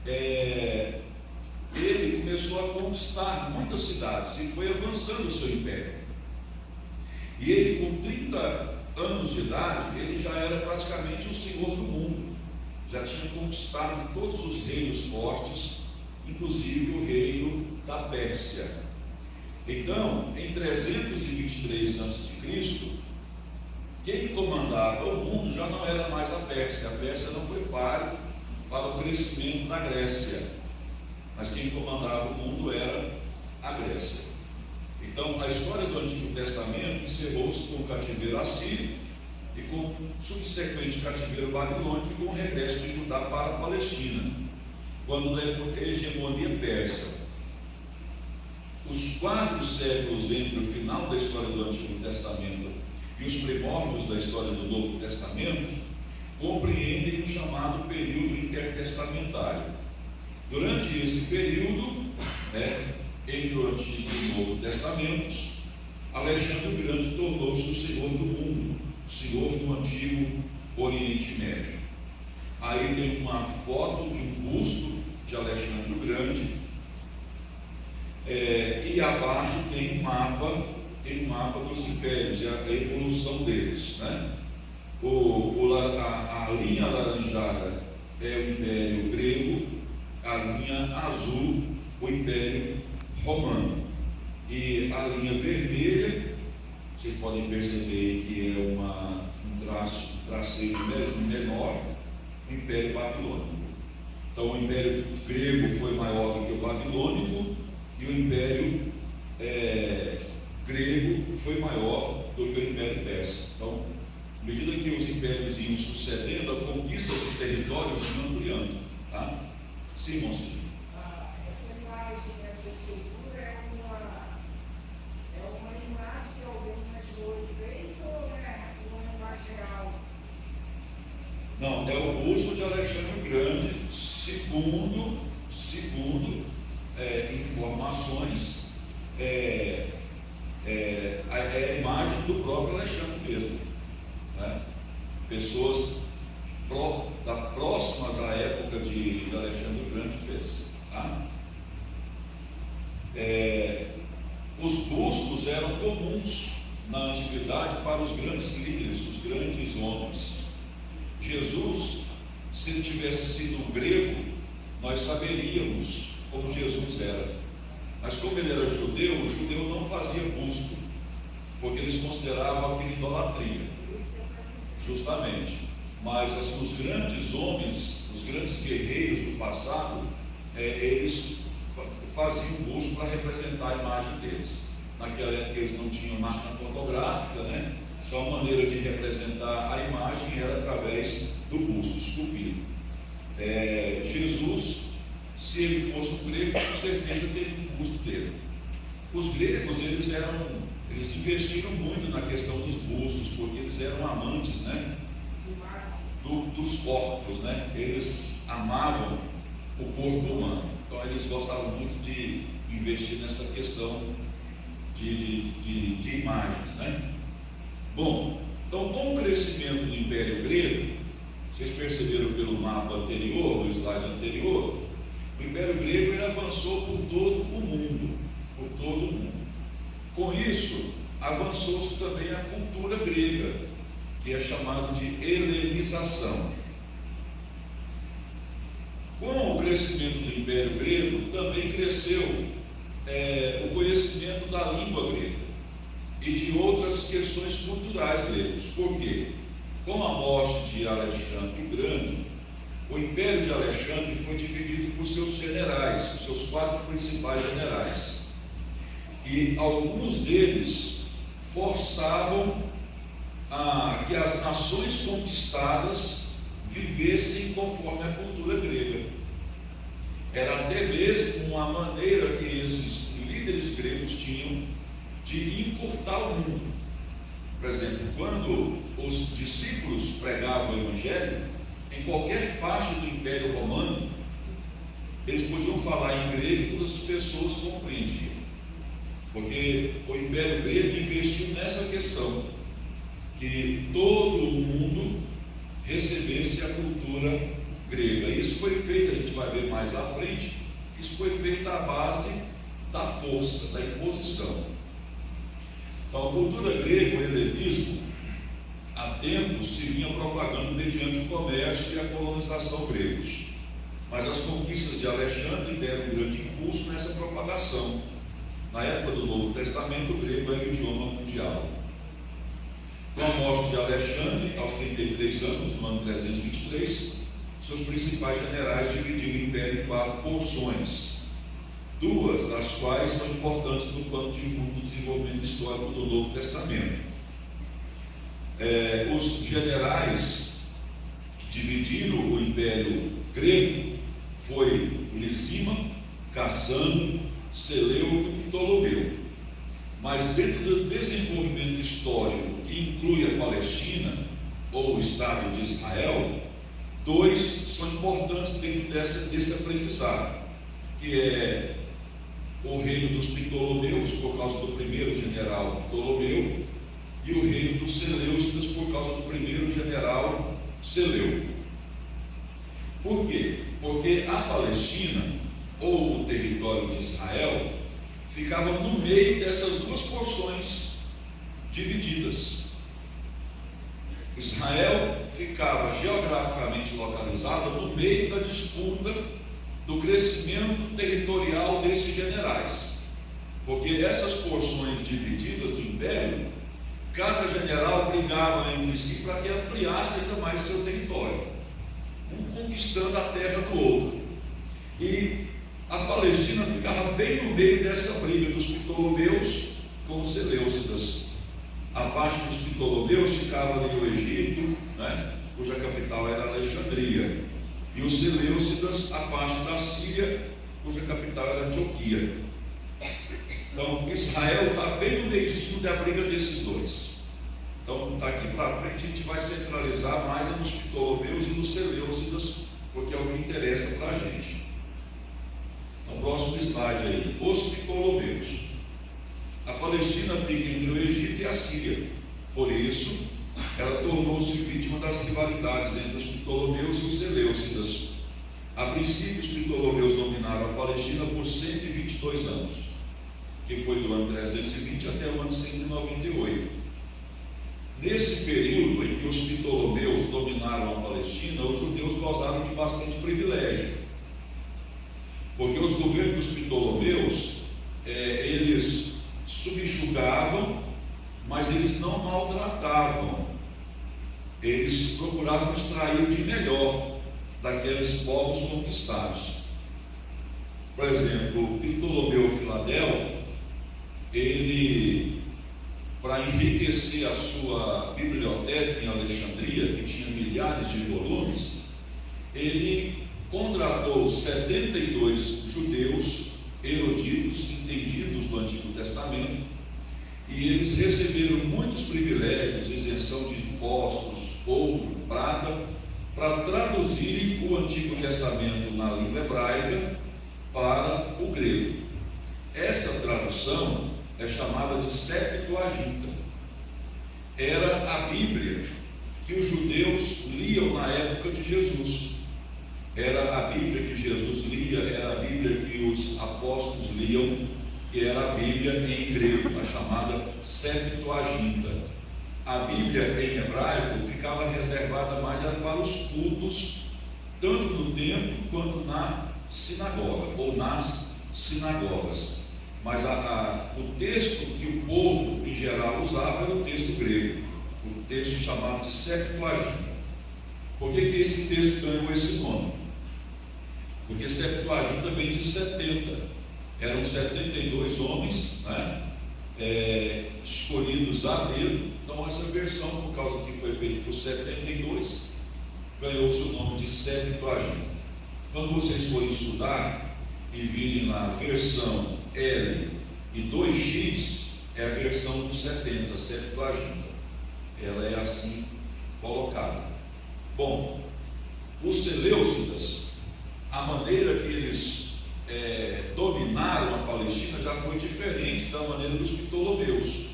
ele começou a conquistar muitas cidades e foi avançando o seu império. E ele, com 30 anos de idade, ele já era praticamente o senhor do mundo, já tinha conquistado todos os reinos fortes, inclusive o reino da Pérsia. Então, em 323 a.C., quem comandava o mundo já não era mais a Pérsia não foi para o crescimento da Grécia, mas quem comandava o mundo era a Grécia. Então, a história do Antigo Testamento encerrou-se com o cativeiro assírio e com o subsequente cativeiro babilônico e com o regresso de Judá para a Palestina, quando da hegemonia persa. Os 4 séculos entre o final da história do Antigo Testamento e os primórdios da história do Novo Testamento compreendem o chamado período intertestamentário. Durante esse período, entre o Antigo e o Novo Testamentos, Alexandre o Grande tornou-se o senhor do mundo, o senhor do antigo Oriente Médio. Aí tem uma foto de um busto de Alexandre o Grande, e abaixo tem um mapa dos impérios e a evolução deles, né? A linha alaranjada é o Império Grego, a linha azul o Império Romano, e a linha vermelha, vocês podem perceber que é um tracejo menor, o Império Babilônico. Então o Império Grego foi maior do que o Babilônico e o Império Grego foi maior do que o Império Persa. Então, à medida que os impérios iam sucedendo, a conquista do território se ia ampliando, tá? Sim, Monsenhor. Essa imagem, essa escultura é uma imagem que alguém imaginou e fez ou é uma imagem real? Não, é o busto de Alexandre o Grande, segundo informações, é a imagem do próprio Alexandre mesmo, né? Pessoas próximas à época de Alexandre o Grande fez, tá? Os bustos eram comuns na antiguidade para os grandes líderes, os grandes homens. Jesus, se ele tivesse sido um grego, nós saberíamos como Jesus era. Mas como ele era judeu, o judeu não fazia busto, porque eles consideravam aquilo idolatria. Justamente. Mas assim, os grandes homens, os grandes guerreiros do passado, eles faziam busto para representar a imagem deles. Naquela época eles não tinham máquina fotográfica, né? Então a maneira de representar a imagem era através do busto esculpido. Jesus, se ele fosse um grego, com certeza teria um busto dele. Os gregos, eles investiram muito na questão dos bustos, porque eles eram amantes, né? Dos corpos, né? Eles amavam o corpo humano. Então eles gostavam muito de investir nessa questão de imagens, né? Bom, então com o crescimento do Império Grego, vocês perceberam pelo mapa anterior, no slide anterior, o Império Grego ele avançou por todo o mundo, Com isso, avançou-se também a cultura grega, que é chamada de helenização. Com o crescimento do Império Grego, também cresceu o conhecimento da língua grega e de outras questões culturais gregas. Por quê? Com a morte de Alexandre o Grande, o Império de Alexandre foi dividido por seus generais, os seus 4 principais generais. E alguns deles forçavam que as nações conquistadas vivessem conforme a cultura grega. Era até mesmo uma maneira que esses líderes gregos tinham de encurtar o mundo. Por exemplo, quando os discípulos pregavam o Evangelho, em qualquer parte do Império Romano, eles podiam falar em grego e todas as pessoas compreendiam. Porque o Império Grego investiu nessa questão, que todo mundo recebesse a cultura grega. Isso foi feito, a gente vai ver mais à frente, isso foi feito à base da força, da imposição. Então, a cultura grega, o helenismo, há tempos se vinha propagando mediante o comércio e a colonização gregos. Mas as conquistas de Alexandre deram um grande impulso nessa propagação. Na época do Novo Testamento, o grego era o idioma mundial. Com a morte de Alexandre, aos 33 anos, no ano 323, seus principais generais dividiram o império em 4 porções, 2 das quais são importantes no plano de fundo do desenvolvimento histórico do Novo Testamento. Os generais que dividiram o império grego foi Lisímaco, Cassano, Seleuco e Ptolomeu. Mas dentro do desenvolvimento histórico que inclui a Palestina ou o Estado de Israel, 2 são importantes dentro desse aprendizado, que é o reino dos Ptolomeus, por causa do primeiro general Ptolomeu, e o reino dos Seleucidas, por causa do primeiro general Seleuco. Por quê? Porque a Palestina, ou o território de Israel, ficava no meio dessas 2 porções divididas. Israel ficava geograficamente localizada no meio da disputa do crescimento territorial desses generais, porque essas porções divididas do império, cada general brigava entre si para que ampliasse ainda mais seu território, um conquistando a terra do outro. E a Palestina ficava bem no meio dessa briga dos Ptolomeus com os Seleucidas. Abaixo dos Ptolomeus ficava ali o Egito, cuja capital era Alexandria, e os Seleucidas abaixo da Síria, cuja capital era Antioquia. Então Israel está bem no meiozinho da briga desses 2. Então daqui para frente a gente vai centralizar mais nos Ptolomeus e nos Seleucidas, porque é o que interessa para a gente. Então, próximo slide aí, os Ptolomeus. A Palestina fica entre o Egito e a Síria, por isso ela tornou-se vítima das rivalidades entre os Ptolomeus e os Seleucidas. A princípio, os Ptolomeus dominaram a Palestina por 122 anos, que foi do ano 320 até o ano 198. Nesse período em que os Ptolomeus dominaram a Palestina, os judeus gozaram de bastante privilégio, porque os governos dos Ptolomeus, eles subjugavam, mas eles não maltratavam, eles procuravam extrair o de melhor daqueles povos conquistados. Por exemplo, Ptolomeu Filadelfo, ele, para enriquecer a sua biblioteca em Alexandria, que tinha milhares de volumes, ele contratou 72 judeus eruditos, entendidos do Antigo Testamento, e eles receberam muitos privilégios, isenção de impostos, ouro, prata, para traduzirem o Antigo Testamento na língua hebraica para o grego. Essa tradução é chamada de Septuaginta. Era a Bíblia que os judeus liam na época de Jesus. Era a Bíblia que Jesus lia, era a Bíblia que os apóstolos liam, que era a Bíblia em grego, a chamada Septuaginta. A Bíblia em hebraico ficava reservada mais para os cultos, tanto no templo quanto na sinagoga, ou nas sinagogas. Mas o texto que o povo em geral usava era o texto grego, o texto chamado de Septuaginta. Por que esse texto ganhou esse nome? Porque Septuaginta vem de 70, eram 72 homens, escolhidos a dedo. Então essa versão, por causa que foi feita por 72, ganhou o seu nome de Septuaginta. Quando vocês forem estudar e virem lá a versão L e 2x, é a versão dos 70, Septuaginta. Ela é assim colocada. Bom, os Seleucidas, a maneira que eles dominaram a Palestina já foi diferente da maneira dos Ptolomeus.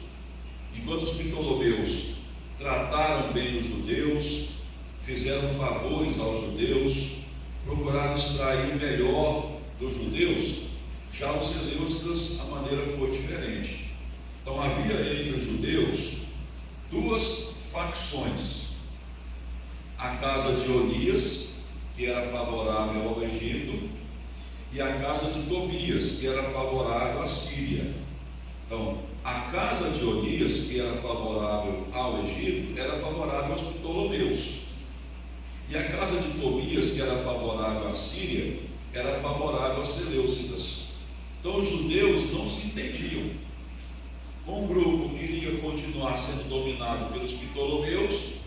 Enquanto os Ptolomeus trataram bem os judeus, fizeram favores aos judeus, procuraram extrair o melhor dos judeus. Já os seleucidas, a maneira foi diferente. Então havia entre os judeus duas facções: a casa de Onias, que era favorável ao Egito, e a casa de Tobias, que era favorável à Síria. Então, a casa de Onias, que era favorável ao Egito, era favorável aos Ptolomeus. E a casa de Tobias, que era favorável à Síria, era favorável aos seleucidas. Então os judeus não se entendiam. Um grupo queria continuar sendo dominado pelos Ptolomeus,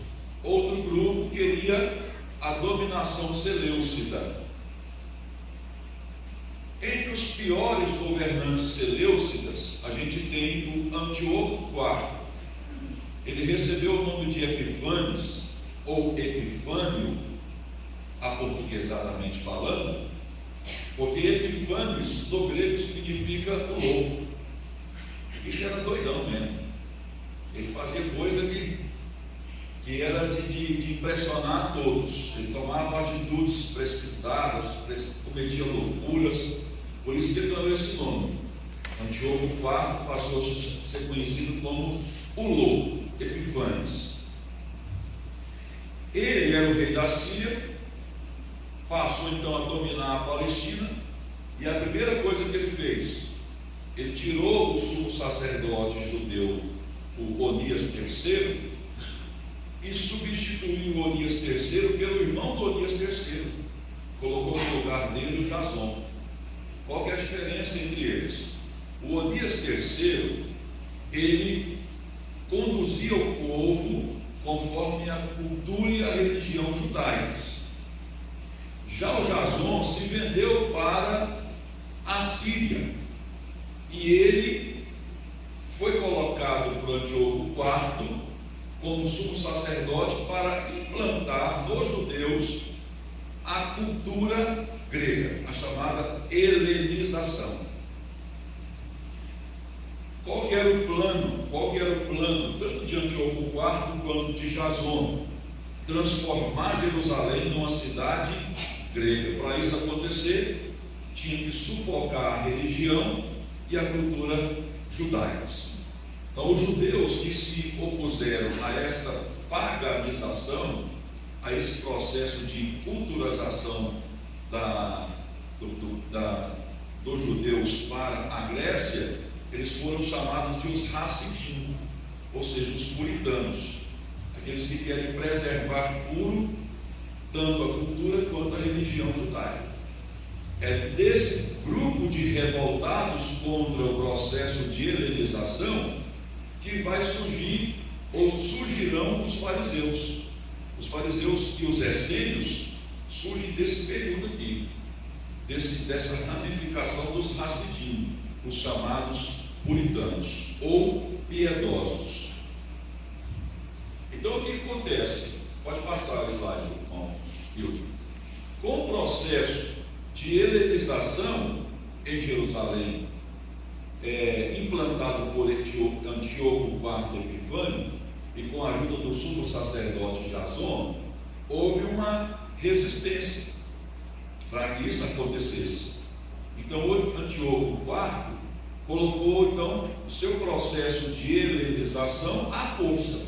outro grupo queria a dominação seleucida. Entre os piores governantes seleucidas, a gente tem o Antíoco IV. Ele recebeu o nome de Epifanes, ou Epifânio, aportuguesadamente falando, porque Epifanes, do grego, significa o louco. O bicho era doidão mesmo. Ele fazia coisa que era de impressionar a todos. Ele tomava atitudes precipitadas, cometia loucuras. Por isso que ele ganhou esse nome. Antíoco IV passou a ser conhecido como o louco, Epifanes. Ele era o rei da Síria, passou então a dominar a Palestina, e a primeira coisa que ele fez, ele tirou o sumo sacerdote judeu, o Onias III, e substituiu o Onias III pelo irmão do Onias III, colocou no lugar dele o Jason. Qual que é a diferença entre eles? O Onias III, ele conduzia o povo conforme a cultura e a religião judaicas. Já o Jason se vendeu para a Síria, e ele foi colocado por Antíoco IV como sumo sacerdote para implantar nos judeus a cultura grega, a chamada helenização. Qual que era o plano tanto de Antíoco IV quanto de Jason? Transformar Jerusalém numa cidade grega. Para isso acontecer, tinha que sufocar a religião e a cultura judaicas. Então, os judeus que se opuseram a essa paganização, a esse processo de culturização dos judeus para a Grécia, eles foram chamados de os Hassidim, ou seja, os puritanos, aqueles que querem preservar puro tanto a cultura quanto a religião judaica. É desse grupo de revoltados contra o processo de helenização que vai surgir, ou surgirão, os fariseus. Os fariseus e os essênios surgem desse período aqui, dessa ramificação dos Hassidim, os chamados puritanos ou piedosos. Então o que acontece? Pode passar o slide, irmão. Com o processo de helenização em Jerusalém, implantado por Antíoco IV Epifânio, e com a ajuda do sumo sacerdote Jason, houve uma resistência para que isso acontecesse. Então o Antíoco IV colocou então o seu processo de helenização à força.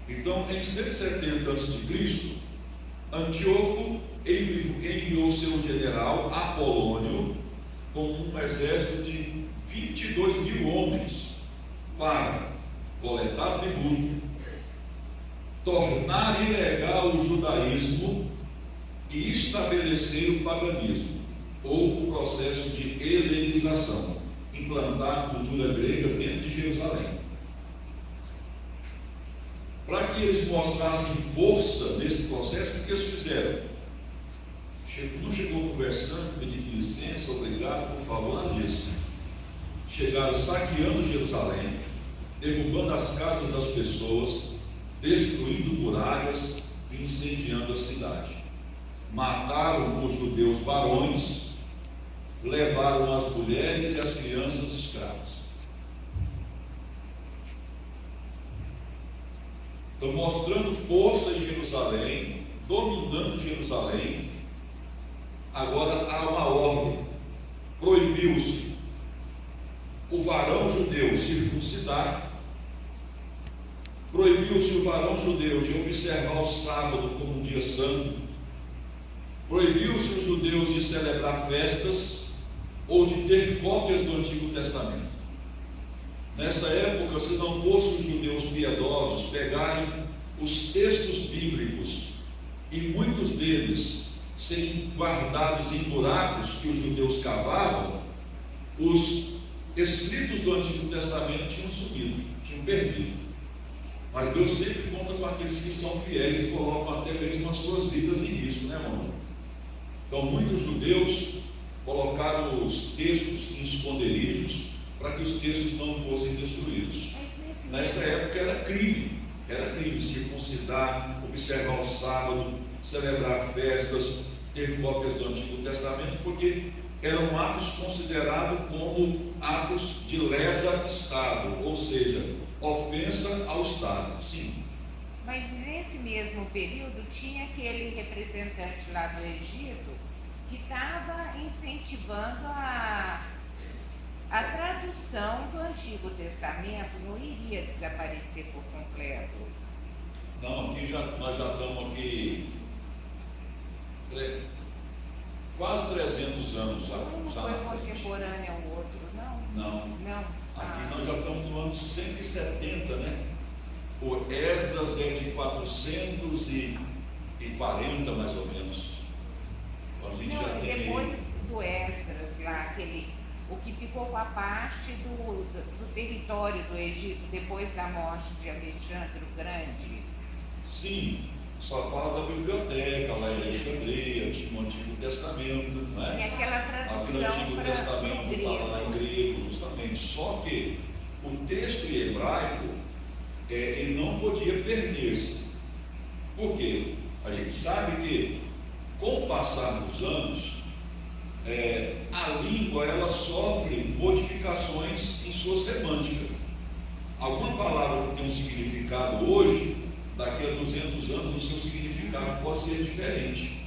Então, em 170 a.C., Antíoco enviou seu general Apolônio com um exército de 22.000 homens para coletar tributo, tornar ilegal o judaísmo e estabelecer o paganismo, ou o processo de helenização, implantar a cultura grega dentro de Jerusalém. Para que eles mostrassem força nesse processo, o que eles fizeram? Não chegou conversando, pedindo licença, obrigado, por favor, nada disso. Chegaram saqueando Jerusalém, derrubando as casas das pessoas, destruindo muralhas e incendiando a cidade. Mataram os judeus varões, levaram as mulheres e as crianças escravas. Então, mostrando força em Jerusalém, dominando Jerusalém, Agora há uma ordem: proibiu-se o varão judeu circuncidar, proibiu-se o varão judeu de observar o sábado como um dia santo, proibiu-se os judeus de celebrar festas ou de ter cópias do Antigo Testamento. Nessa época, se não fossem os judeus piedosos pegarem os textos bíblicos e muitos deles serem guardados em buracos que os judeus cavavam, os escritos do Antigo Testamento tinham sumido, tinham perdido. Mas Deus sempre conta com aqueles que são fiéis e colocam até mesmo as suas vidas em risco, né, irmão? Então, muitos judeus colocaram os textos em esconderijos para que os textos não fossem destruídos. Nessa época era crime circuncidar, observar o sábado, celebrar festas, ter cópias do Antigo Testamento, porque eram atos considerados como atos de lesa Estado, ou seja, ofensa ao Estado. Sim. Mas nesse mesmo período tinha aquele representante lá do Egito que estava incentivando a tradução do Antigo Testamento, não iria desaparecer por completo. Não, nós já estamos aqui quase 300 anos já. Um não foi contemporâneo ao outro, não? Não. Aqui nós já estamos no ano 170, né? O Esdras é de 440 mais ou menos. A gente já tem... Depois do Esdras lá, o que ficou com a parte do território do Egito depois da morte de Alexandre o Grande. Sim, só fala da biblioteca lá em Alexandria, tinha o Antigo Testamento, né? E aquela tradução aquele Antigo Testamento está lá em grego, justamente. Só que o texto em hebraico, ele não podia perder-se. Por quê? A gente sabe que, com o passar dos anos, a língua ela sofre modificações em sua semântica. Alguma palavra que tem um significado hoje, daqui a 200 anos o seu significado pode ser diferente.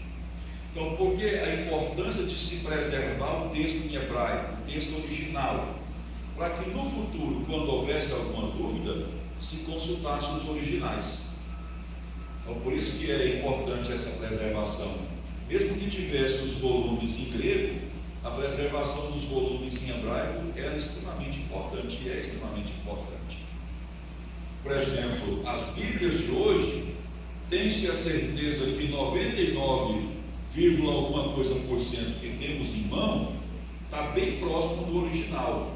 Então, por que a importância de se preservar o texto em hebraico, o texto original, para que no futuro, quando houvesse alguma dúvida, se consultasse os originais. Então, por isso que é importante essa preservação. Mesmo que tivesse os volumes em grego, a preservação dos volumes em hebraico era extremamente importante e é extremamente importante. Por exemplo, as Bíblias de hoje, tem-se a certeza que 99, alguma coisa por cento que temos em mão está bem próximo do original,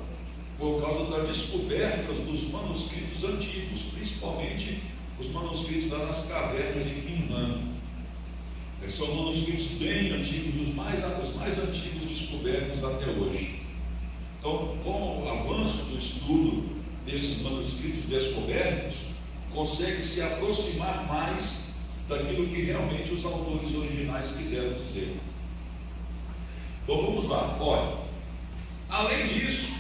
por causa das descobertas dos manuscritos antigos, principalmente os manuscritos lá nas cavernas de Qumran. São manuscritos bem antigos, os mais antigos descobertos até hoje. Então, com o avanço do estudo desses manuscritos descobertos, consegue se aproximar mais daquilo que realmente os autores originais quiseram dizer. Então vamos lá, olha, além disso,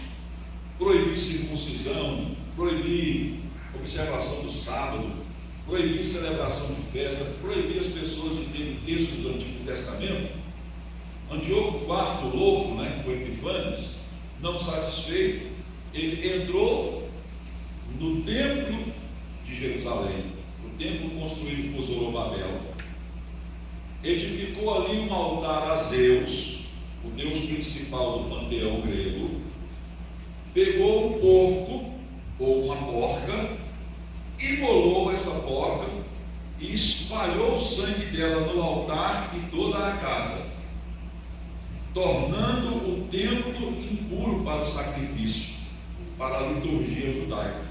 proibir circuncisão, proibir observação do sábado, proibir celebração de festa, proibir as pessoas de terem textos do Antigo Testamento. Antíoco IV, louco, né, o Epifânios, não satisfeito, ele entrou no templo de Jerusalém, o templo construído por Zorobabel, edificou ali um altar a Zeus, o deus principal do panteão grego, pegou um porco ou uma porca, imolou essa porca e espalhou o sangue dela no altar e toda a casa, tornando o templo impuro para o sacrifício, para a liturgia judaica.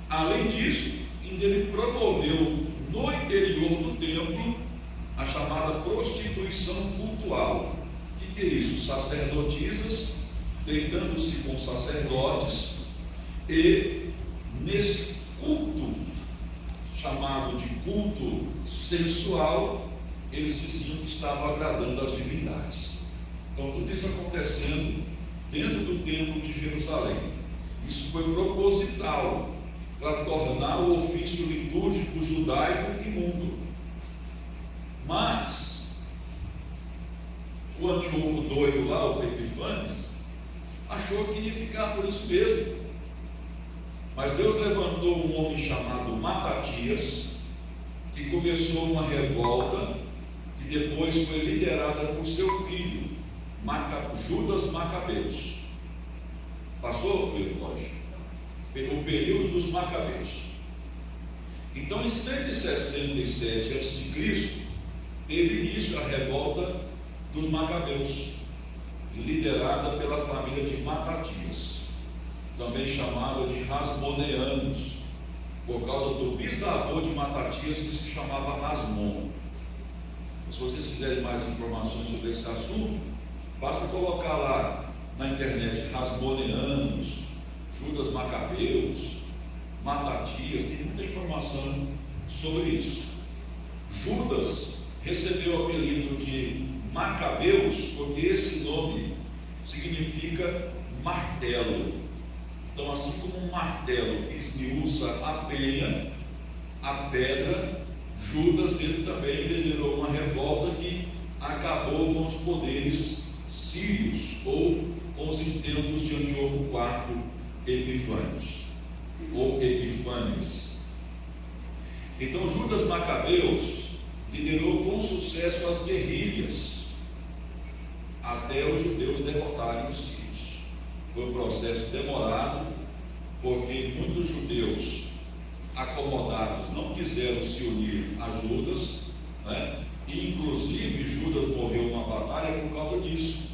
Além disso, ainda ele promoveu no interior do templo a chamada prostituição cultual. O que é isso? Sacerdotisas deitando-se com sacerdotes, e nesse culto, chamado de culto sensual, eles diziam que estavam agradando as divindades. Então tudo isso acontecendo dentro do templo de Jerusalém. Isso foi proposital para tornar o ofício litúrgico judaico imundo. Mas o Antíoco doido lá, o Epifanes, achou que ia ficar por isso mesmo. Mas Deus levantou um homem chamado Matatias, que começou uma revolta, que depois foi liderada por seu filho, Judas Macabeus. Passou, Pedro Rocha? O período dos Macabeus. Então, em 167 a.C., teve início a revolta dos Macabeus, liderada pela família de Matatias, também chamada de Rasmoneanos, por causa do bisavô de Matatias, que se chamava Rasmon. Se vocês quiserem mais informações sobre esse assunto, basta colocar lá na internet Rasmoneanos, Judas Macabeus, Matatias, tem muita informação sobre isso. Judas recebeu o apelido de Macabeus porque esse nome significa martelo. Então, assim como um martelo que esmiuça a penha, a pedra, Judas ele também liderou uma revolta que acabou com os poderes sírios ou com os intentos de Antíoco IV Epifânios ou Epifanes. Então, Judas Macabeus liderou com sucesso as guerrilhas até os judeus derrotarem os sírios. Foi um processo demorado, porque muitos judeus acomodados não quiseram se unir a Judas, né? E inclusive Judas morreu numa batalha por causa disso,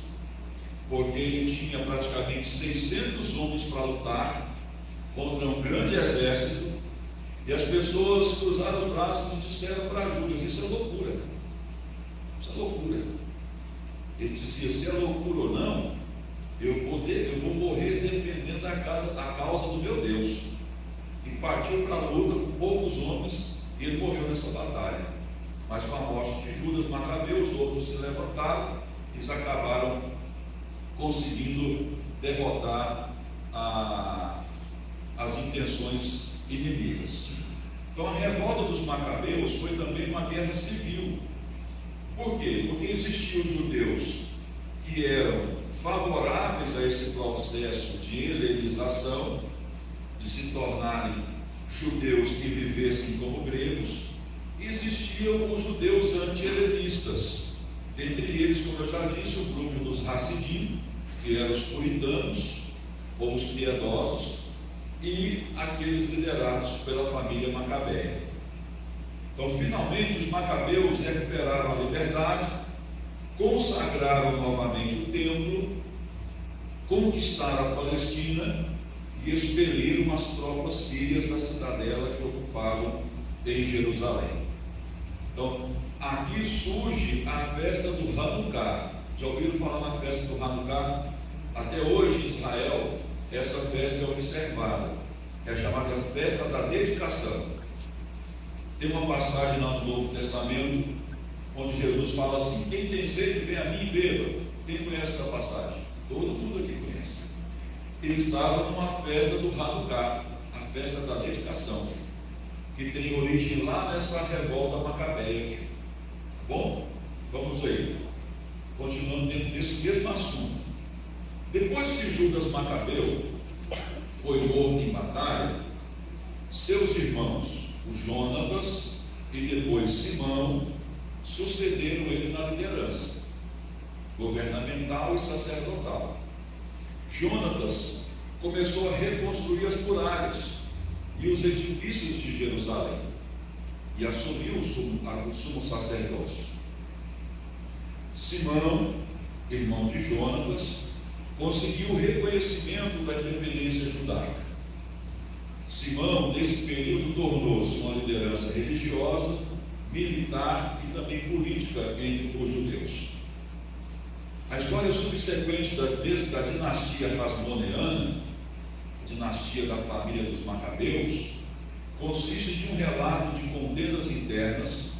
porque ele tinha praticamente 600 homens para lutar contra um grande exército, e as pessoas cruzaram os braços e disseram para Judas: isso é loucura, isso é loucura. Ele dizia: se é loucura ou não, eu vou morrer defendendo a causa do meu Deus. E partiu para a luta com poucos homens, e ele morreu nessa batalha. Mas com a morte de Judas Macabeu, os outros se levantaram, eles acabaram conseguindo derrotar as intenções inimigas. Então, a revolta dos Macabeus foi também uma guerra civil. Por quê? Porque existiam judeus que eram favoráveis a esse processo de helenização, de se tornarem judeus que vivessem como gregos, e existiam os judeus anti-helenistas, dentre eles, como eu já disse, o grupo dos Hassidim, que eram os puritanos ou os piedosos, e aqueles liderados pela família Macabeia. Então, finalmente, os Macabeus recuperaram a liberdade, consagraram novamente o templo, conquistaram a Palestina e expeliram as tropas sírias da cidadela que ocupavam em Jerusalém. Então, aqui surge a festa do Hanukkah. Já ouviram falar na festa do Hanukkah? Até hoje, em Israel, essa festa é observada. É chamada festa da dedicação. Tem uma passagem lá no Novo Testamento, onde Jesus fala assim: quem tem sede, vem a mim e beba. Quem conhece essa passagem? Todo mundo aqui conhece. Ele estava numa festa do Hanukkah, a festa da dedicação, que tem origem lá nessa revolta macabeia. Tá bom? Vamos aí. Continuando dentro desse mesmo assunto. Depois que Judas Macabeu foi morto em batalha, seus irmãos, o Jonatas e depois Simão, sucederam ele na liderança governamental e sacerdotal. Jonatas começou a reconstruir as muralhas e os edifícios de Jerusalém e assumiu o sumo sacerdócio. Simão, irmão de Jonatas, conseguiu o reconhecimento da independência judaica. Simão, nesse período, tornou-se uma liderança religiosa, militar e também política entre os judeus. A história subsequente da dinastia Rasmoneana, dinastia da família dos Macabeus, consiste de um relato de contendas internas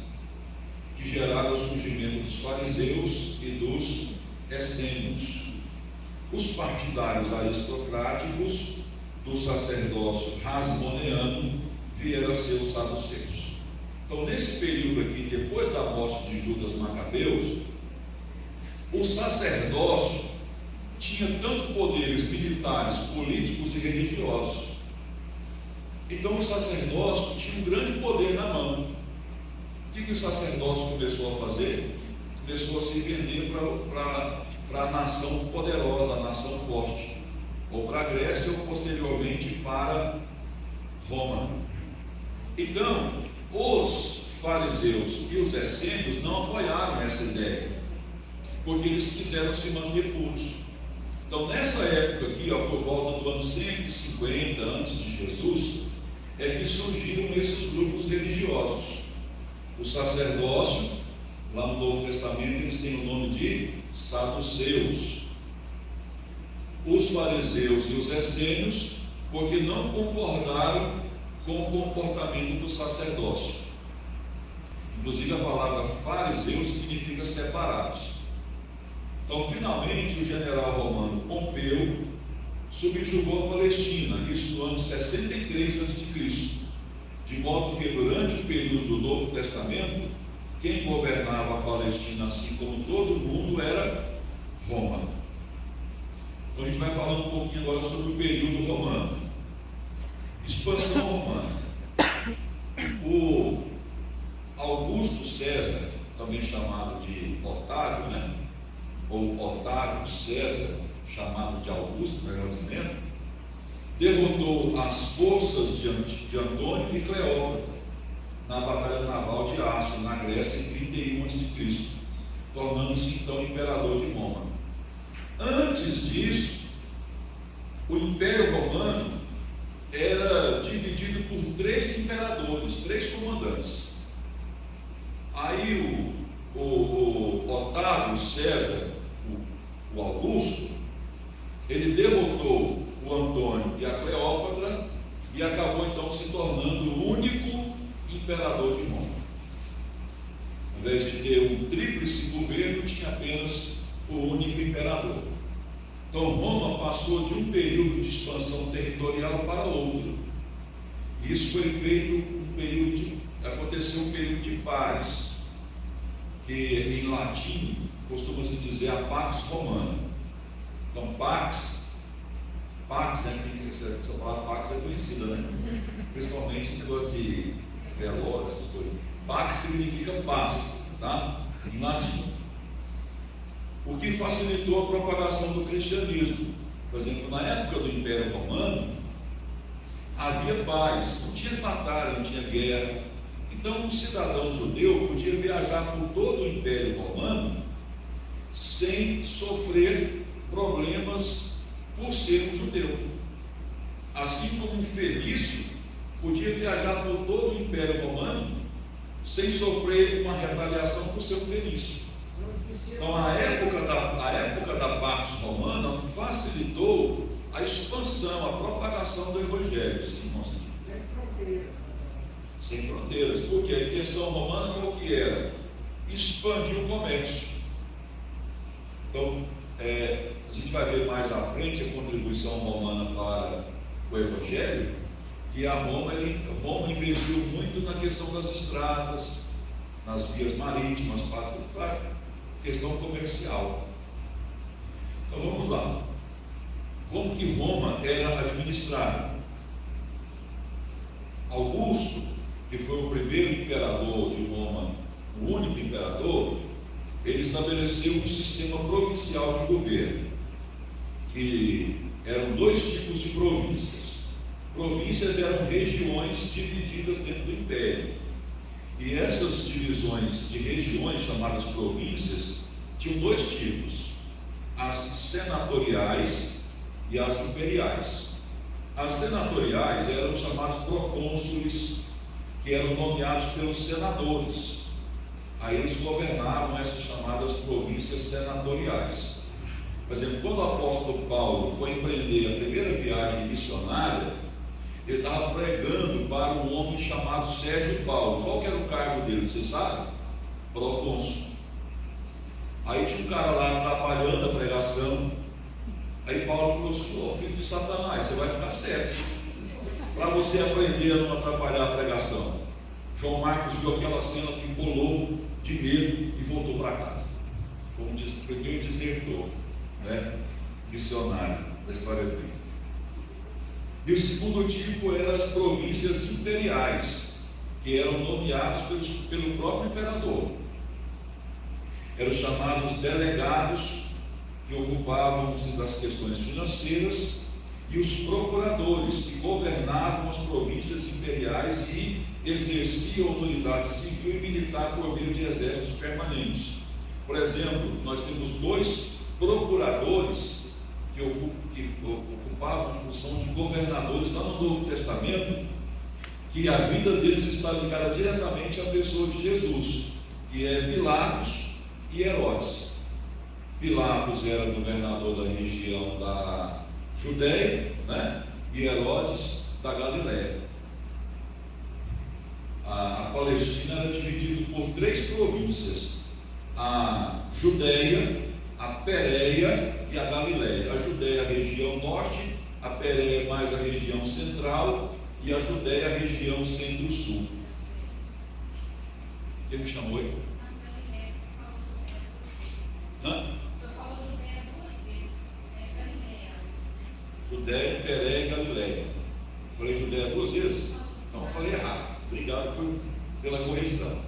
que geraram o surgimento dos fariseus e dos essênios, os partidários aristocráticos do sacerdócio rasmoneano vieram a ser os saduceus. Então, nesse período aqui, depois da morte de Judas Macabeus, o sacerdócio tinha tanto poderes militares, políticos e religiosos. Então o sacerdócio tinha um grande poder na mão. O que o sacerdócio começou a fazer? Começou a se vender para a nação poderosa, a nação forte, ou para a Grécia, ou posteriormente para Roma. Então, os fariseus e os essênios não apoiaram essa ideia, porque eles quiseram se manter puros. Então, nessa época aqui, por volta do ano 150 antes de Jesus, é que surgiram esses grupos religiosos. O sacerdócio, lá no Novo Testamento, eles têm o nome de saduceus. Os fariseus e os essênios, porque não concordaram com o comportamento do sacerdócio. Inclusive a palavra fariseu significa separados. Então, finalmente, o general romano Pompeu subjugou a Palestina, isso no ano 63 a.C., de modo que durante o período do Novo Testamento, quem governava a Palestina, assim como todo mundo, era Roma. Então a gente vai falar um pouquinho agora sobre o período romano. Expansão romana. O Augusto César, também chamado de Otávio, né? Ou Otávio César, chamado de Augusto, melhor dizendo, derrotou as forças de Antônio e Cleópatra na Batalha Naval de Ácio, na Grécia, em 31 a.C., tornando-se então imperador de Roma. Antes disso, o Império Romano era dividido por 3 imperadores, 3 comandantes. Aí o Otávio César, o Augusto, ele derrotou o Antônio e a Cleópatra e acabou então se tornando o único imperador de Roma. Ao invés de ter um tríplice governo, tinha apenas o único imperador. Então Roma passou de um período de expansão territorial para outro. Isso foi feito aconteceu um período de paz, que em latim costuma-se dizer a Pax Romana. Então Pax, né, essa palavra Pax é conhecida, né? Principalmente no negócio de velório, essas coisas. Pax significa paz, tá? Em latim. O que facilitou a propagação do cristianismo. Por exemplo, na época do Império Romano, havia paz, não tinha batalha, não tinha guerra. Então, um cidadão judeu podia viajar por todo o Império Romano sem sofrer problemas por ser um judeu. Assim como um fenício podia viajar por todo o Império Romano sem sofrer uma retaliação por ser um fenício. Então a época da Pax Romana facilitou a expansão, a propagação do Evangelho. Sim, irmão? Sem fronteiras. Sem fronteiras, porque a intenção romana qual que era? Expandir o comércio. Então, a gente vai ver mais à frente a contribuição romana para o Evangelho, que Roma investiu muito na questão das estradas, nas vias marítimas, para questão comercial. Então vamos lá. Como que Roma era administrada? Augusto, que foi o primeiro imperador de Roma, o único imperador, ele estabeleceu um sistema provincial de governo, que eram 2 tipos de províncias. Províncias eram regiões divididas dentro do império. E essas divisões de regiões, chamadas províncias, tinham 2 tipos: as senatoriais e as imperiais. As senatoriais eram chamados procônsules, que eram nomeados pelos senadores. Aí eles governavam essas chamadas províncias senatoriais. Por exemplo, quando o apóstolo Paulo foi empreender a primeira viagem missionária, ele estava pregando para um homem chamado Sérgio Paulo. Qual que era o cargo dele, vocês sabem? Procônsul. Aí tinha um cara lá atrapalhando a pregação. Aí Paulo falou assim: ô filho de Satanás, você vai ficar cego, para você aprender a não atrapalhar a pregação. João Marcos viu aquela cena, ficou louco, de medo, e voltou para casa. Foi um primeiro desertor, né? Missionário da história bíblica. E o segundo tipo eram as províncias imperiais, que eram nomeados pelo próprio imperador. Eram chamados delegados, que ocupavam-se das questões financeiras, e os procuradores, que governavam as províncias imperiais e exerciam autoridade civil e militar por meio de exércitos permanentes. Por exemplo, nós temos 2 procuradores que ocupavam a função de governadores lá no Novo Testamento, que a vida deles está ligada diretamente à pessoa de Jesus, que é Pilatos e Herodes. Pilatos era governador da região da Judéia, né? E Herodes da Galiléia. A Palestina era dividida por 3 províncias: a Judéia, a Pérea e a Galiléia. A Judéia, a região norte, a Pérea mais a região central e a Judéia, a região centro-sul. Quem me chamou aí? Hã? Judéia, Pérea e Galiléia. Falei Judéia 2 vezes? Então eu falei errado. Obrigado pela correção.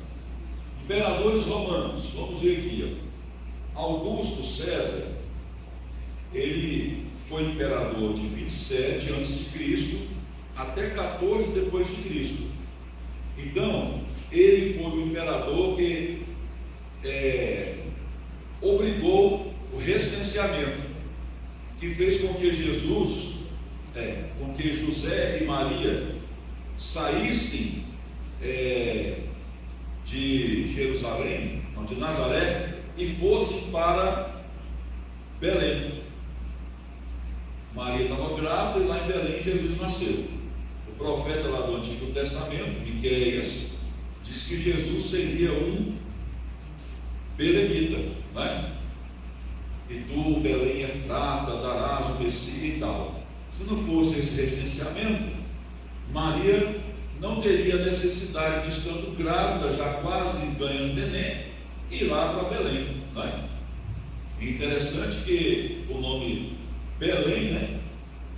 Imperadores romanos, vamos ver aqui. Augusto César, ele foi imperador de 27 a.C. até 14 depois de Cristo. Então, ele foi o imperador que obrigou o recenseamento, que fez com que com que José e Maria saíssem de Jerusalém, de Nazaré, e fossem para Belém. Maria estava grávida e lá em Belém Jesus nasceu. O profeta lá do Antigo Testamento, Miqueias, diz que Jesus seria um belemita, né? E tu, Belém Efrata, darás o Messias e tal. Se não fosse esse recenseamento, Maria não teria necessidade de, estando grávida, já quase ganhando neném, ir lá para Belém, né? Interessante que o nome Belém, né?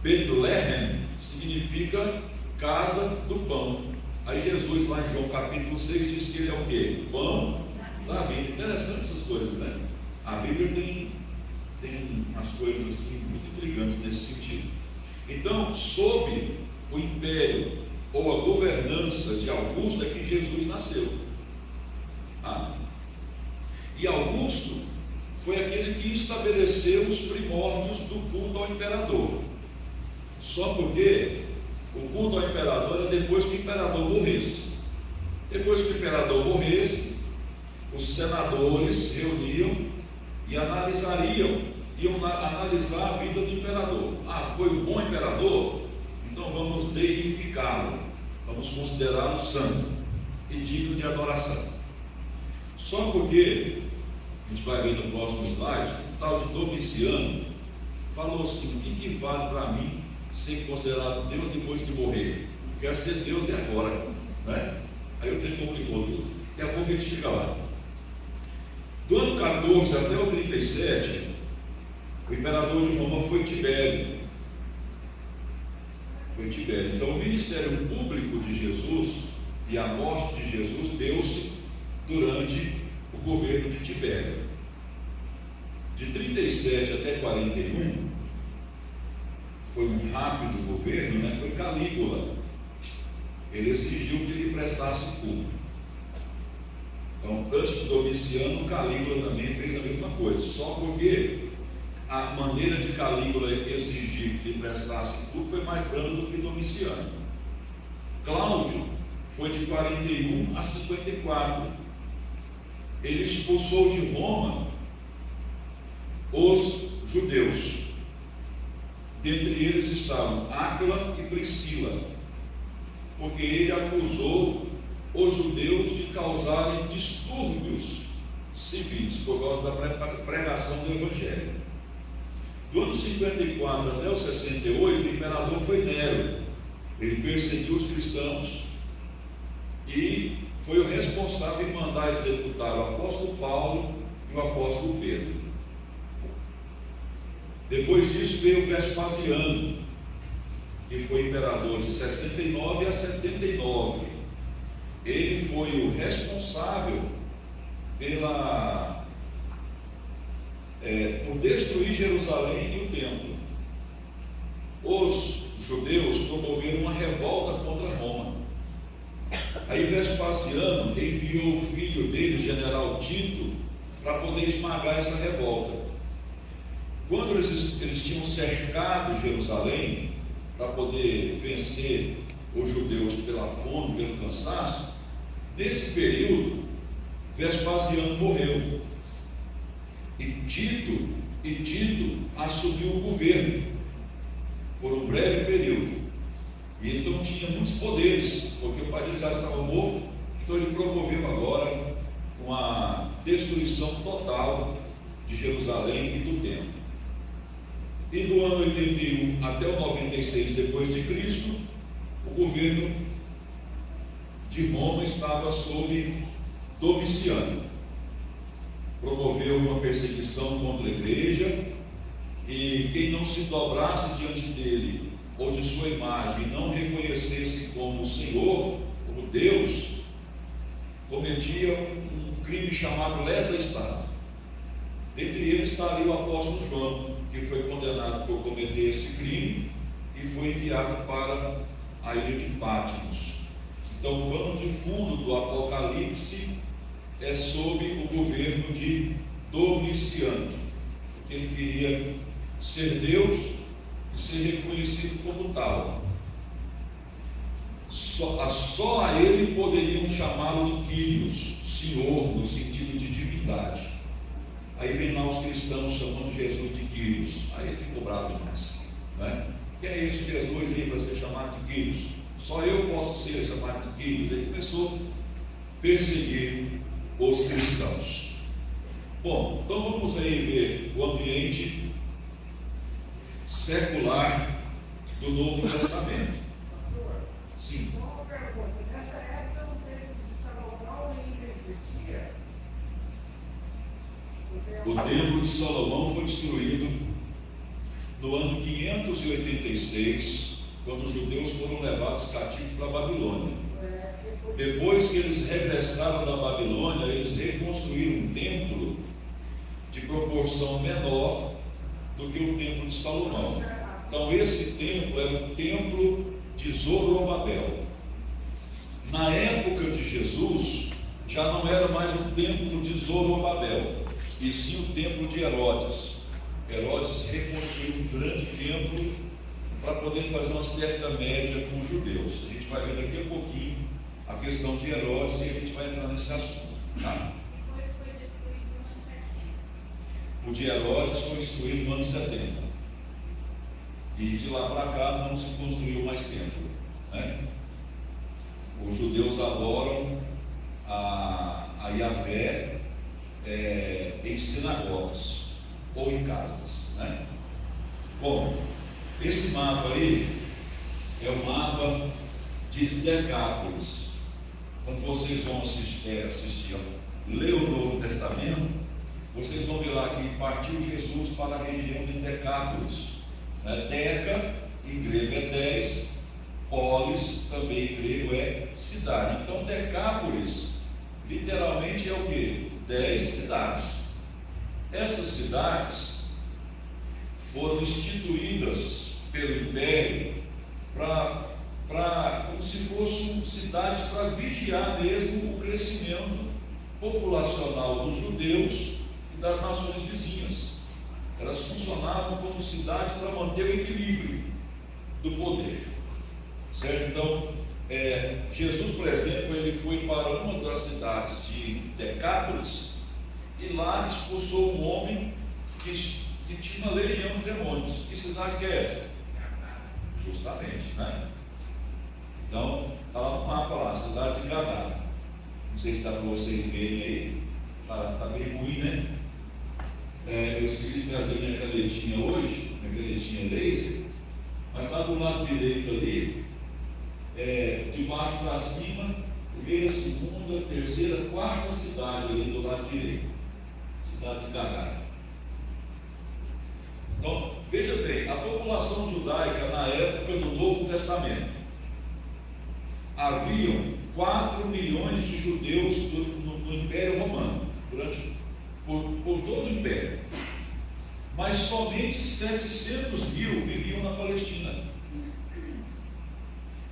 Betlehem, significa casa do pão. Aí Jesus, lá em João capítulo 6, diz que ele é o quê? Pão da vida. Interessante essas coisas, né? A Bíblia tem umas coisas assim muito intrigantes nesse sentido. Então, sob o império ou a governança de Augusto é que Jesus nasceu. E Augusto foi aquele que estabeleceu os primórdios do culto ao imperador. Só porque o culto ao imperador era depois que o imperador morresse. Depois que o imperador morresse, os senadores reuniam e iam analisar a vida do imperador. Foi um bom imperador? Então vamos deificá-lo, vamos considerá-lo santo e digno de adoração. Só porque, a gente vai ver no próximo slide, o tal de Domiciano falou assim: o que vale para mim ser considerado Deus depois de morrer? Eu quero ser Deus e agora, né? Aí o trem complicou tudo. Daqui a pouco a gente chega lá. Do ano 14 até o 37, o imperador de Roma foi Tibério. Então o ministério público de Jesus e a morte de Jesus deu-se durante o governo de Tibério. De 37 até 41 foi um rápido governo, né? Foi Calígula. Ele exigiu que lhe prestasse culto. Então, antes de Domiciano, Calígula também fez a mesma coisa, só porque a maneira de Calígula exigir que lhe prestasse culto foi mais branda do que Domiciano. Cláudio foi de 41 a 54. Ele expulsou de Roma os judeus. Dentre eles estavam Áquila e Priscila, porque ele acusou os judeus de causarem distúrbios civis por causa da pregação do Evangelho. Do ano 54 até o 68, o imperador foi Nero. Ele perseguiu os cristãos e foi o responsável em mandar executar o apóstolo Paulo e o apóstolo Pedro. Depois disso veio Vespasiano, que foi imperador de 69 a 79. Ele foi o responsável por destruir Jerusalém e o templo. Os judeus promoveram uma revolta contra Roma. Aí Vespasiano enviou o filho dele, o general Tito, para poder esmagar essa revolta. Quando eles tinham cercado Jerusalém para poder vencer os judeus pela fome, pelo cansaço, nesse período Vespasiano morreu e Tito assumiu o governo por um breve período. E então tinha muitos poderes, porque o pai dele já estava morto. Então ele promoveu agora uma destruição total de Jerusalém e do templo. E do ano 81 até o 96 depois de Cristo, o governo de Roma estava sob Domiciano. Promoveu uma perseguição contra a igreja, e quem não se dobrasse diante dele ou de sua imagem, não reconhecesse como o Senhor, como Deus, cometia um crime chamado lesa estado. Dentre eles está ali o apóstolo João, que foi condenado por cometer esse crime e foi enviado para a ilha de Patmos. Então, o pano de fundo do Apocalipse é sob o governo de Domiciano, porque ele queria ser Deus e ser reconhecido como tal. Só a ele poderiam chamá-lo de Kyrios, Senhor, no sentido de divindade. Aí vem lá os cristãos chamando Jesus de Kyrios. Aí ele ficou bravo demais, né? Quem é esse Jesus aí para ser chamado de Kyrios? Só eu posso ser chamado de Kyrios. Ele começou a perseguir os cristãos. Bom, então vamos aí ver o ambiente secular do Novo Testamento. Sim. Só uma pergunta. Nessa época o templo de Salomão ainda existia? O templo de Salomão foi destruído no ano 586, quando os judeus foram levados cativos para a Babilônia. Depois que eles regressaram da Babilônia, eles reconstruíram um templo de proporção menor do que o templo de Salomão. Então esse templo era o templo de Zorobabel. Na época de Jesus, já não era mais o templo de Zorobabel, e sim o templo de Herodes. Herodes reconstruiu um grande templo para poder fazer uma certa média com os judeus. A gente vai ver daqui a pouquinho a questão de Herodes e a gente vai entrar nesse assunto, tá? Foi destruído no ano 70. O de Herodes foi destruído no ano 70. E de lá para cá não se construiu mais templo, né? Os judeus adoram a Yahvé em sinagogas ou em casas, né? Bom, esse mapa aí é o mapa de Decápolis. Quando vocês vão assistir, ler o Novo Testamento, vocês vão ver lá que partiu Jesus para a região de Decápolis, né? Deca em grego é 10, polis também em grego é cidade. Então Decápolis literalmente é o que? 10 cidades. Essas cidades foram instituídas pelo Império como se fossem cidades para vigiar mesmo o crescimento populacional dos judeus e das nações vizinhas. Elas funcionavam como cidades para manter o equilíbrio do poder, certo? Então, Jesus, por exemplo, ele foi para uma das cidades de Decápolis e lá expulsou um homem que tinha uma legião de demônios. Que cidade que é essa? Justamente, né? Então, está lá no mapa lá, a cidade de Gadara. Não sei se está para vocês verem aí. Está bem ruim, né? Eu esqueci de trazer minha canetinha hoje, minha canetinha laser, mas está do lado direito ali, de baixo para cima, primeira, segunda, terceira, quarta cidade ali do lado direito, cidade de Gadara. Então, população judaica na época do Novo Testamento. Haviam 4 milhões de judeus no Império Romano, por todo o Império. Mas somente 700 mil viviam na Palestina.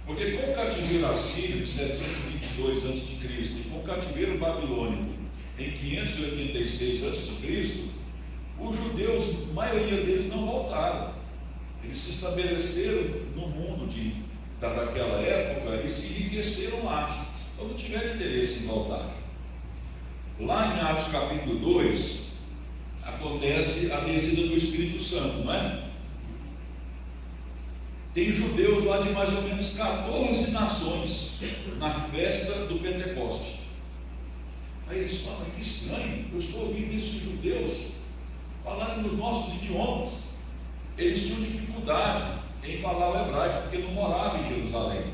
Porque com o cativeiro assírio de 722 a.C. e com o cativeiro babilônico em 586 a.C., os judeus, a maioria deles não voltaram. Eles se estabeleceram no mundo daquela época e se enriqueceram lá. Então não tiveram interesse em voltar. Lá em Atos capítulo 2, acontece a descida do Espírito Santo, não é? Tem judeus lá de mais ou menos 14 nações na festa do Pentecoste. Aí eles falam, que estranho, eu estou ouvindo esses judeus falarem nos nossos idiomas. Eles tinham dificuldade em falar o hebraico, porque não moravam em Jerusalém.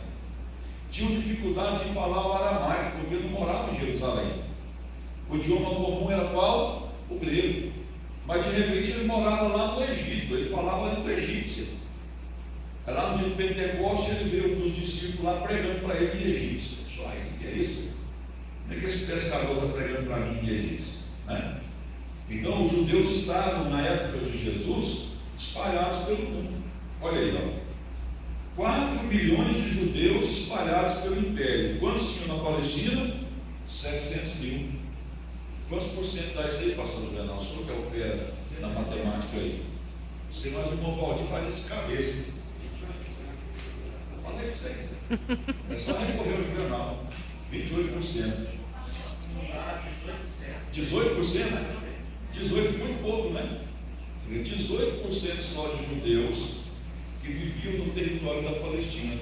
Tinham dificuldade de falar o aramaico, porque não moravam em Jerusalém. O idioma comum era qual? O grego. Mas de repente ele morava lá no Egito, ele falava a língua egípcia. Aí lá no dia do Pentecoste ele veio um dos discípulos lá pregando para ele em egípcio. Só aí, o que é isso? Como é que esse pescador está pregando para mim em egípcio? Né? Então os judeus estavam na época de Jesus espalhados pelo mundo. Olha aí, ó. 4 milhões de judeus espalhados pelo Império. Quantos tinham na Palestina? 700 mil. Quantos por cento dá isso aí, pastor Juvenal? O senhor que é o fera na matemática aí. Você, mas o irmão Valdir faz isso de cabeça. Eu falei com vocês. É só recorrer ao Juvenal. 28%. 18%? 18%, muito pouco, né? 18% só de judeus que viviam no território da Palestina.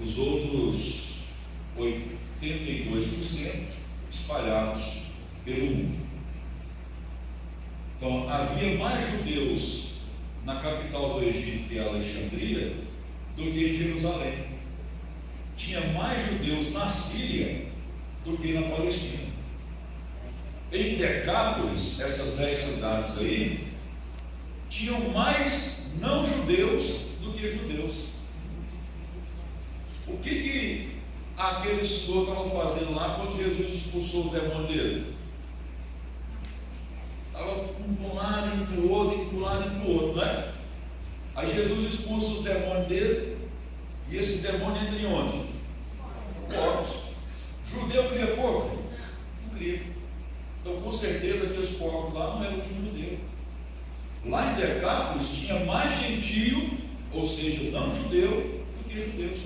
Os outros 82% espalhados pelo mundo. Então, havia mais judeus na capital do Egito, que é Alexandria, do que em Jerusalém. Tinha mais judeus na Síria do que na Palestina. Em Decápolis, essas 10 cidades aí, tinham mais não-judeus do que judeus. O que aquele senhor estava fazendo lá quando Jesus expulsou os demônios dele? Estava um para um lado, indo para o outro, indo para um lado, indo para o outro, não é? Aí Jesus expulsa os demônios dele, e esses demônios entram em onde? Porcos. Judeu cria porco? Não cria. Então, com certeza, aqueles porcos lá não eram de um judeu. Lá em Decápolis tinha mais gentio, ou seja, não judeu, do que judeu.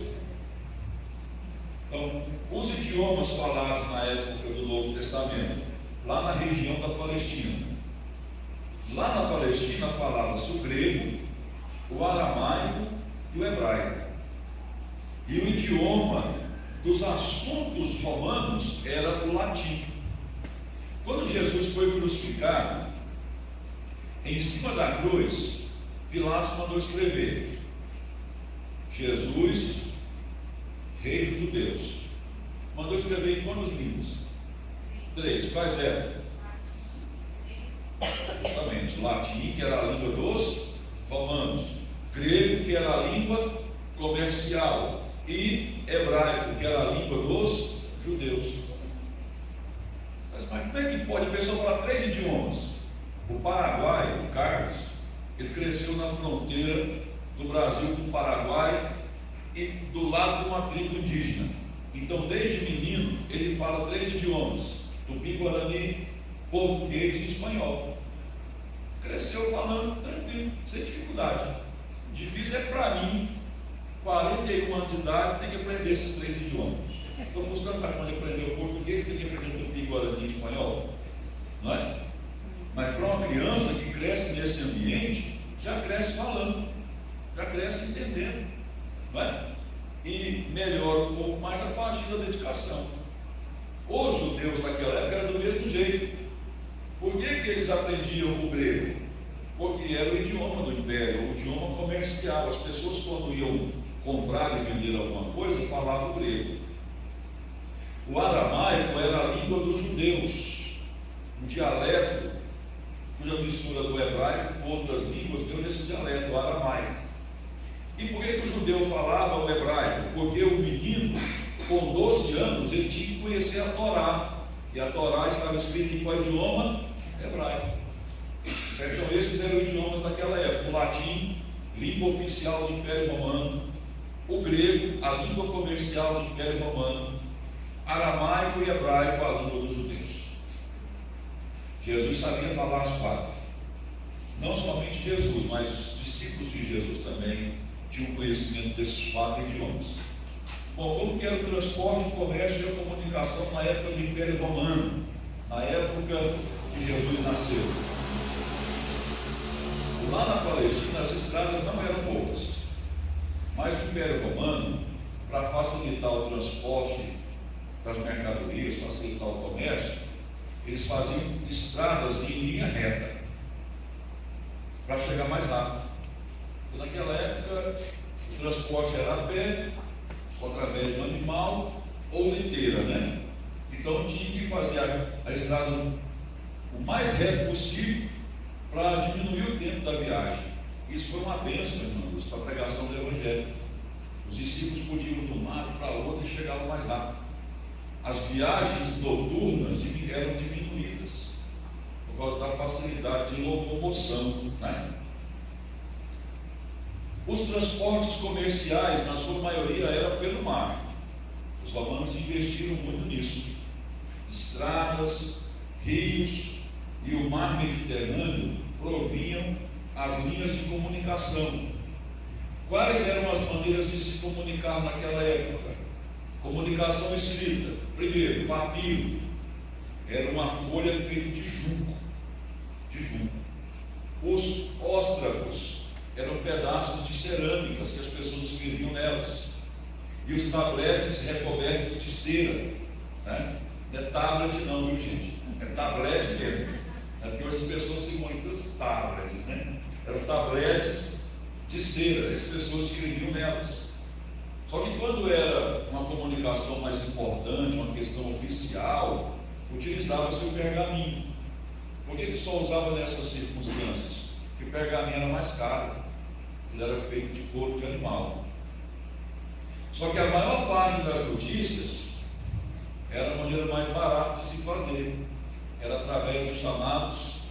Então, os idiomas falados na época do Novo Testamento, lá na região da Palestina. Lá na Palestina falava-se o grego, o aramaico e o hebraico. E o idioma dos assuntos romanos era o latim. Quando Jesus foi crucificado, em cima da cruz, Pilatos mandou escrever: Jesus, Rei dos Judeus. Mandou escrever em quantas línguas? 3. Quais eram? Justamente, latim, que era a língua dos romanos, grego, que era a língua comercial, e hebraico, que era a língua dos judeus. Mas como é que pode a pessoa falar 3 idiomas? O Paraguai, o Carlos, ele cresceu na fronteira do Brasil com o Paraguai e do lado de uma tribo indígena. Então, desde menino, ele fala 3 idiomas: tupi-guarani, português e espanhol. Cresceu falando tranquilo, sem dificuldade. Difícil é para mim, 41 anos de idade, ter que aprender esses 3 idiomas. Estou buscando estar onde aprender o português, tem que aprender tupi-guarani e espanhol, não é? Mas para uma criança que cresce nesse ambiente, já cresce falando, já cresce entendendo, não é? E melhora um pouco mais a partir da dedicação. Os judeus daquela época eram do mesmo jeito. Por que eles aprendiam o grego? Porque era o idioma do império, o idioma comercial. As pessoas, quando iam comprar e vender alguma coisa, falavam o grego. O aramaico era a língua dos judeus, um dialeto cuja mistura do hebraico com outras línguas deu nesse dialeto, o aramaico. E por que o judeu falava o hebraico? Porque o menino, com 12 anos, ele tinha que conhecer a Torá. E a Torá estava escrita em qual idioma? Hebraico. Certo? Então esses eram idiomas daquela época. O latim, língua oficial do Império Romano. O grego, a língua comercial do Império Romano. Aramaico e hebraico, a língua dos judeus. Jesus sabia falar as quatro. Não somente Jesus, mas os discípulos de Jesus também tinham conhecimento desses 4 idiomas. Bom, como que era o transporte, o comércio e a comunicação na época do Império Romano, na época que Jesus nasceu? Lá na Palestina as estradas não eram boas, mas o Império Romano, para facilitar o transporte das mercadorias, facilitar o comércio, eles faziam estradas em linha reta para chegar mais rápido. Então, naquela época o transporte era a pé, ou através do animal, ou liteira, né? Então tinha que fazer a estrada o mais reto possível para diminuir o tempo da viagem. Isso foi uma bênção, irmãos, para a pregação do Evangelho. Os discípulos podiam ir de um lado para o outro e chegavam mais rápido. As viagens noturnas eram diminuídas por causa da facilidade de locomoção, né? Os transportes comerciais, na sua maioria, era pelo mar. Os romanos investiram muito nisso. Estradas, rios e o mar Mediterrâneo provinham as linhas de comunicação. Quais eram as maneiras de se comunicar naquela época? Comunicação escrita. Primeiro, papiro. Era uma folha feita de junco. Os óstragos eram pedaços de cerâmicas que as pessoas escreviam nelas. E os tabletes recobertos de cera, né? Não é tablet não, viu gente? É tablete mesmo. É porque hoje as pessoas se põem pelos tablets, né? Eram tabletes de cera, as pessoas escreviam nelas. Só que quando era uma comunicação mais importante, uma questão oficial, utilizava-se o pergaminho. Por que só usava nessas circunstâncias? Porque o pergaminho era mais caro, ele era feito de couro de animal. Só que a maior parte das notícias era a maneira mais barata de se fazer, era através dos chamados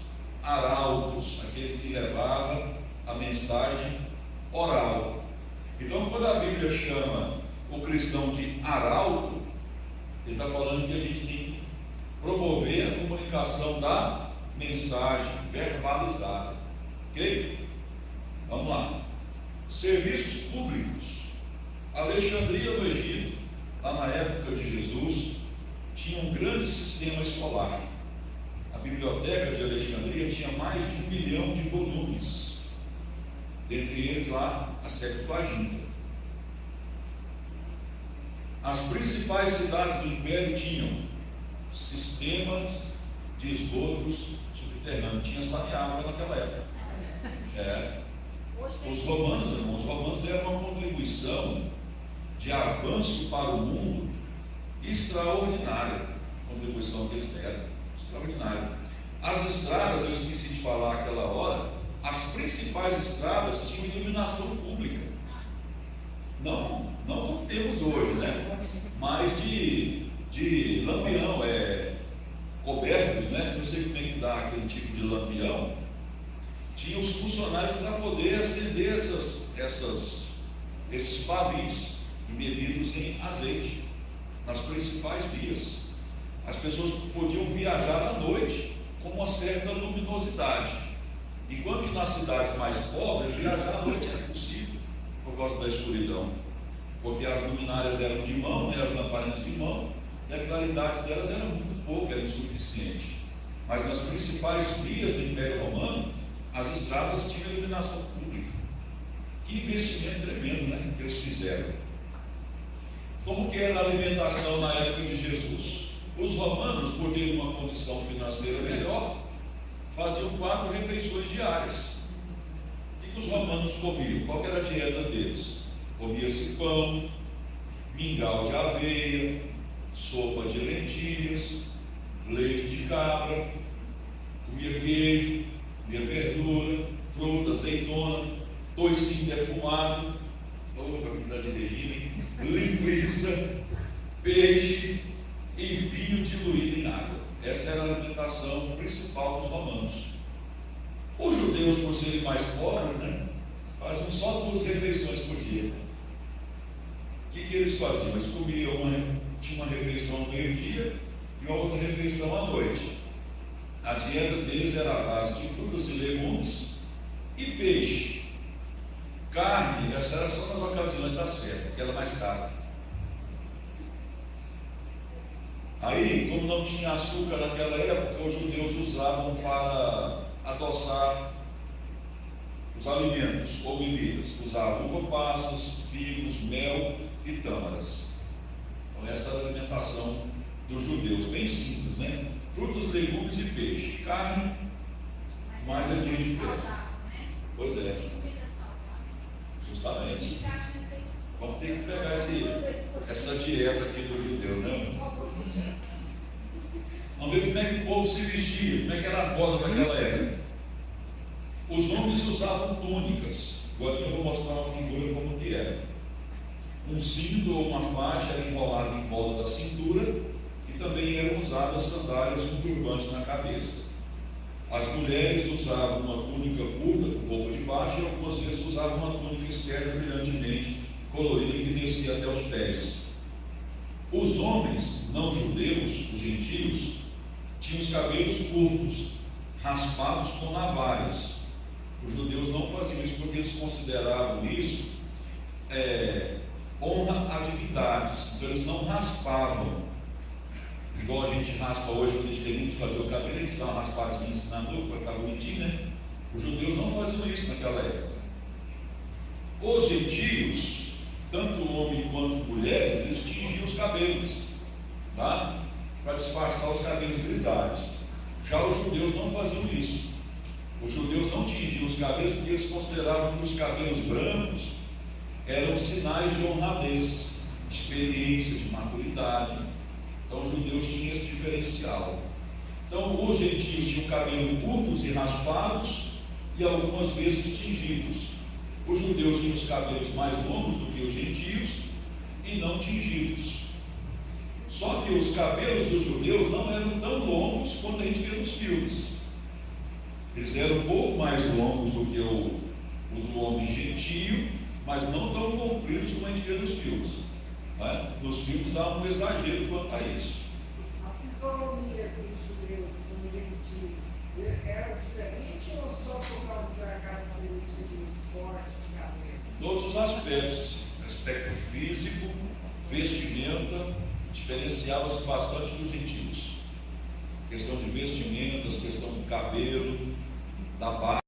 arautos, aquele que levava a mensagem oral. Então, quando a Bíblia chama o cristão de arauto, ele está falando que a gente tem que promover a comunicação da mensagem verbalizada. Ok? Vamos lá. Serviços públicos. Alexandria no Egito, lá na época de Jesus, tinha um grande sistema escolar. A biblioteca de Alexandria tinha mais de 1 milhão de volumes, dentre eles lá a Septuaginta. As principais cidades do Império tinham sistemas de esgotos subterrâneos, tinha saneável naquela época. Os romanos deram uma contribuição de avanço para o mundo extraordinária. A contribuição que eles deram, extraordinária. As estradas, eu esqueci de falar aquela hora, as principais estradas tinham iluminação pública. Não como temos hoje, né? Mas de lampião, cobertos, né? Não sei como é que dá aquele tipo de lampião. Tinha os funcionários para poder acender esses pavis embebidos em azeite nas principais vias. As pessoas podiam viajar à noite com uma certa luminosidade, enquanto que nas cidades mais pobres viajar à noite era possível por causa da escuridão, porque as luminárias eram de mão, né, as lamparinas de mão, e a claridade delas era muito pouca, era insuficiente. Mas nas principais vias do Império Romano, as estradas tinham iluminação pública. Que investimento tremendo, né, que eles fizeram. Como que era a alimentação na época de Jesus? Os romanos, por terem uma condição financeira melhor, faziam 4 refeições diárias. O que os romanos comiam? Qual era a dieta deles? Comia-se pão, mingau de aveia, sopa de lentilhas, leite de cabra, comia queijo, comia verdura, fruta, azeitona, toicinho defumado. Opa, que está de regime, linguiça, peixe e vinho diluído em água. Essa era a alimentação principal dos romanos. Os judeus, por serem mais pobres, né, faziam só 2 refeições por dia. O que eles faziam? Eles comiam tinha uma refeição ao meio-dia e uma outra refeição à noite. A dieta deles era a base de frutas e legumes e peixe. Carne, essa era só nas ocasiões das festas, que era mais cara. Aí, como não tinha açúcar naquela época, os judeus usavam para adoçar os alimentos ou bebidas. Usavam uva passas, figos, mel e tâmaras. Então essa era a alimentação dos judeus, bem simples, né? Frutas, legumes e peixe. Carne, mais é dia de festa. Pois é. Tem comida saudável. Justamente. E carne, não sei o que. Vamos ter que pegar essa dieta aqui dos judeus, né? Vamos ver como é que o povo se vestia, como é que era a moda daquela época. Os homens usavam túnicas. Agora eu vou mostrar uma figura como que era. Um cinto ou uma faixa era enrolada em volta da cintura e também eram usadas sandálias e um turbante na cabeça. As mulheres usavam uma túnica curta com roupa de baixo e algumas vezes usavam uma túnica externa brilhantemente colorida que descia até os pés. Os homens não judeus, os gentios, tinham os cabelos curtos, raspados com navalhas. Os judeus não faziam isso porque eles consideravam isso honra a divindades. Então eles não raspavam igual a gente raspa hoje quando a gente termina de fazer o cabelo, a gente dá uma raspadinha assim na nuca para ficar bonitinho, né? Os judeus não faziam isso naquela época. Os gentios, tanto homem quanto mulheres, eles tingiam os cabelos, tá? Para disfarçar os cabelos grisalhos. Já os judeus não faziam isso. Os judeus não tingiam os cabelos porque eles consideravam que os cabelos brancos eram sinais de honradez, de experiência, de maturidade. Então os judeus tinham esse diferencial. Então os gentios tinham cabelo curtos e raspados e algumas vezes tingidos. Os judeus tinham os cabelos mais longos do que os gentios e não tingidos. Só que os cabelos dos judeus não eram tão longos quanto a gente vê nos filmes. Eles eram um pouco mais longos do que o do homem gentio, mas não tão compridos como a gente vê nos filmes. Né? Nos filmes há um exagero quanto a isso. A fisionomia dos judeus como gentios era diferente ou só por causa da característica dos cortes de cabelo? Todos os aspectos, aspecto físico, vestimenta, diferenciava-se bastante dos gentios. Questão de vestimentas, questão do cabelo, da barba.